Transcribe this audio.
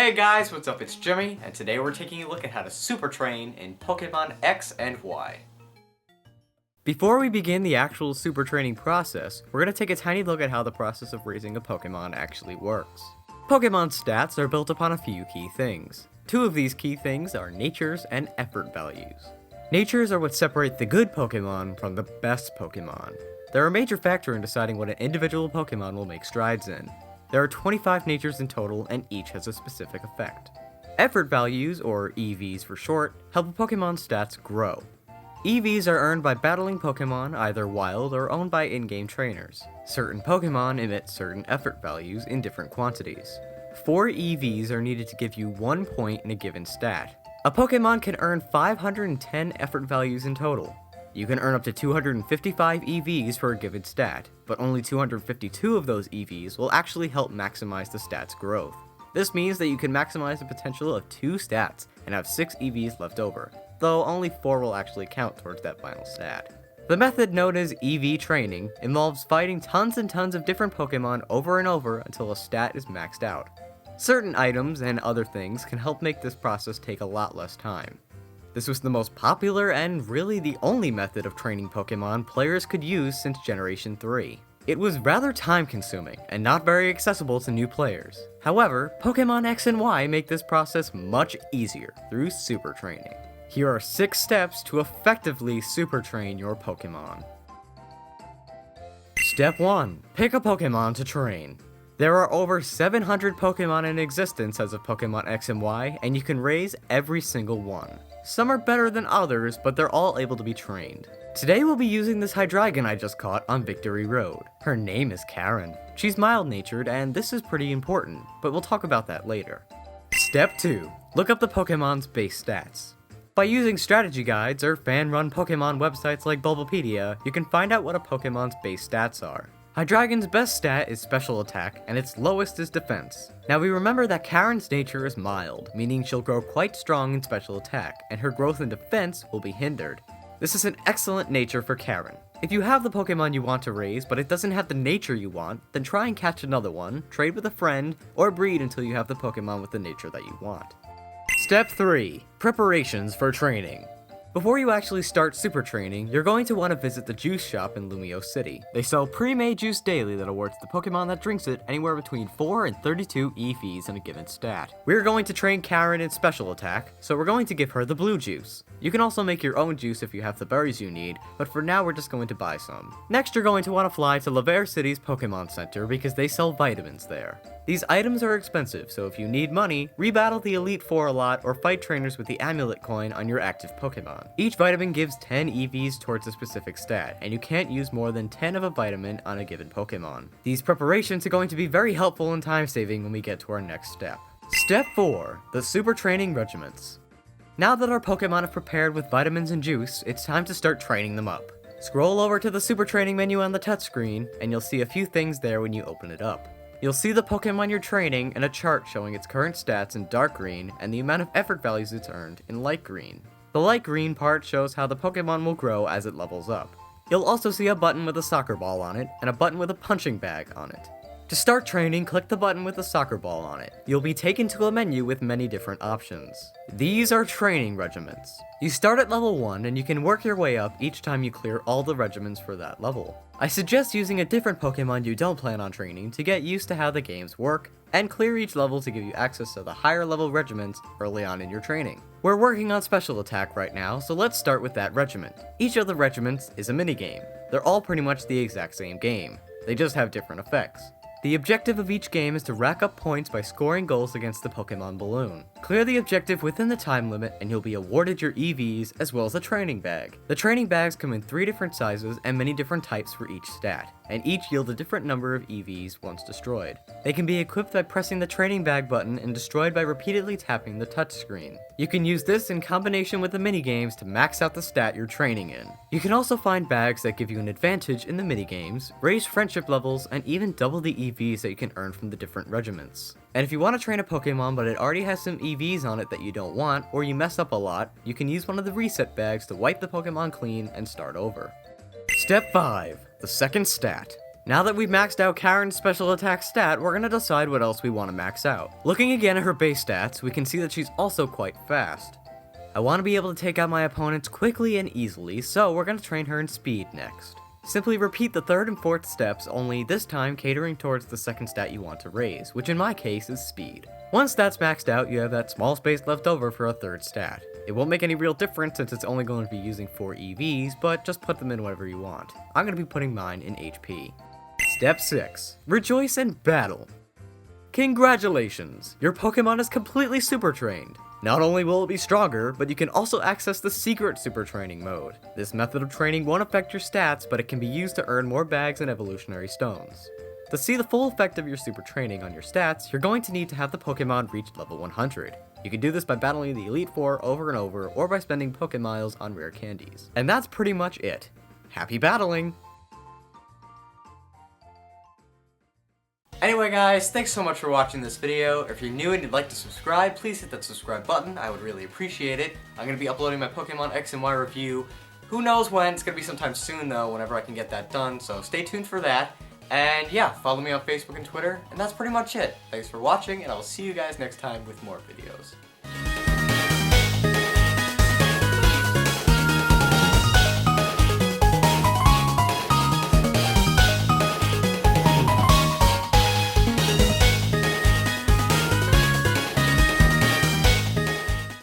Hey guys, what's up? It's Jimmy, and today we're taking a look at how to super train in Pokemon X and Y. Before we begin the actual super training process, we're going to take a tiny look at how the process of raising a Pokemon actually works. Pokemon stats are built upon a few key things. Two of these key things are natures and effort values. Natures are what separate the good Pokemon from the best Pokemon. They're a major factor in deciding what an individual Pokemon will make strides in. There are 25 natures in total, and each has a specific effect. Effort values, or EVs for short, help a Pokemon's stats grow. EVs are earned by battling Pokemon, either wild or owned by in-game trainers. Certain Pokemon emit certain effort values in different quantities. 4 EVs are needed to give you 1 point in a given stat. A Pokemon can earn 510 effort values in total. You can earn up to 255 EVs for a given stat, but only 252 of those EVs will actually help maximize the stat's growth. This means that you can maximize the potential of 2 stats and have 6 EVs left over, though only 4 will actually count towards that final stat. The method known as EV training involves fighting tons and tons of different Pokemon over and over until a stat is maxed out. Certain items and other things can help make this process take a lot less time. This was the most popular and really the only method of training Pokemon players could use since Generation 3. It was rather time-consuming and not very accessible to new players. However, Pokemon X and Y make this process much easier through super training. Here are 6 steps to effectively super train your Pokemon. Step 1. Pick a Pokemon to train. There are over 700 Pokemon in existence as of Pokemon X and Y, and you can raise every single one. Some are better than others, but they're all able to be trained. Today we'll be using this Hydreigon I just caught on Victory Road. Her name is Karen. She's mild-natured, and this is pretty important, but we'll talk about that later. Step 2. Look up the Pokemon's base stats. By using strategy guides or fan-run Pokemon websites like Bulbapedia, you can find out what a Pokemon's base stats are. Hydreigon's best stat is Special Attack, and its lowest is Defense. Now we remember that Karen's nature is mild, meaning she'll grow quite strong in Special Attack, and her growth in Defense will be hindered. This is an excellent nature for Karen. If you have the Pokemon you want to raise, but it doesn't have the nature you want, then try and catch another one, trade with a friend, or breed until you have the Pokemon with the nature that you want. Step 3. Preparations for training. Before you actually start super training, you're going to want to visit the juice shop in Lumio City. They sell pre-made juice daily that awards the Pokemon that drinks it anywhere between 4 and 32 EVs in a given stat. We're going to train Karen in Special Attack, so we're going to give her the blue juice. You can also make your own juice if you have the berries you need, but for now we're just going to buy some. Next, you're going to want to fly to Laver City's Pokemon Center because they sell vitamins there. These items are expensive, so if you need money, rebattle the Elite Four a lot or fight trainers with the Amulet coin on your active Pokemon. Each vitamin gives 10 EVs towards a specific stat, and you can't use more than 10 of a vitamin on a given Pokemon. These preparations are going to be very helpful and time-saving when we get to our next step. Step 4. The Super Training Regiments. Now that our Pokemon are prepared with vitamins and juice, it's time to start training them up. Scroll over to the Super Training menu on the touchscreen, and you'll see a few things there when you open it up. You'll see the Pokemon you're training and a chart showing its current stats in dark green and the amount of effort values it's earned in light green. The light green part shows how the Pokemon will grow as it levels up. You'll also see a button with a soccer ball on it and a button with a punching bag on it. To start training, click the button with the soccer ball on it. You'll be taken to a menu with many different options. These are training regiments. You start at level 1 and you can work your way up each time you clear all the regiments for that level. I suggest using a different Pokemon you don't plan on training to get used to how the games work, and clear each level to give you access to the higher level regiments early on in your training. We're working on Special Attack right now, so let's start with that regiment. Each of the regiments is a minigame. They're all pretty much the exact same game. They just have different effects. The objective of each game is to rack up points by scoring goals against the Pokemon Balloon. Clear the objective within the time limit and you'll be awarded your EVs as well as a training bag. The training bags come in 3 different sizes and many different types for each stat, and each yield a different number of EVs once destroyed. They can be equipped by pressing the training bag button and destroyed by repeatedly tapping the touchscreen. You can use this in combination with the minigames to max out the stat you're training in. You can also find bags that give you an advantage in the minigames, raise friendship levels, and even double the EVs that you can earn from the different regiments. And if you want to train a Pokemon but it already has some EVs on it that you don't want, or you mess up a lot, you can use one of the reset bags to wipe the Pokemon clean and start over. Step 5. The second stat. Now that we've maxed out Karen's special attack stat, we're gonna decide what else we want to max out. Looking again at her base stats, we can see that she's also quite fast. I want to be able to take out my opponents quickly and easily, so we're gonna train her in speed next. Simply repeat the third and fourth steps, only this time catering towards the second stat you want to raise, which in my case is speed. Once that's maxed out, you have that small space left over for a third stat. It won't make any real difference since it's only going to be using 4 EVs, but just put them in whatever you want. I'm going to be putting mine in HP. Step 6. Rejoice and battle. Congratulations! Your Pokemon is completely super trained. Not only will it be stronger, but you can also access the secret super training mode. This method of training won't affect your stats, but it can be used to earn more bags and evolutionary stones. To see the full effect of your super training on your stats, you're going to need to have the Pokemon reach level 100. You can do this by battling the Elite Four over and over, or by spending Pokemiles on rare candies. And that's pretty much it. Happy battling! Anyway guys, thanks so much for watching this video. If you're new and you'd like to subscribe, please hit that subscribe button. I would really appreciate it. I'm going to be uploading my Pokemon X and Y review. Who knows when? It's going to be sometime soon though, whenever I can get that done, so stay tuned for that. And yeah, follow me on Facebook and Twitter, and that's pretty much it. Thanks for watching, and I will see you guys next time with more videos.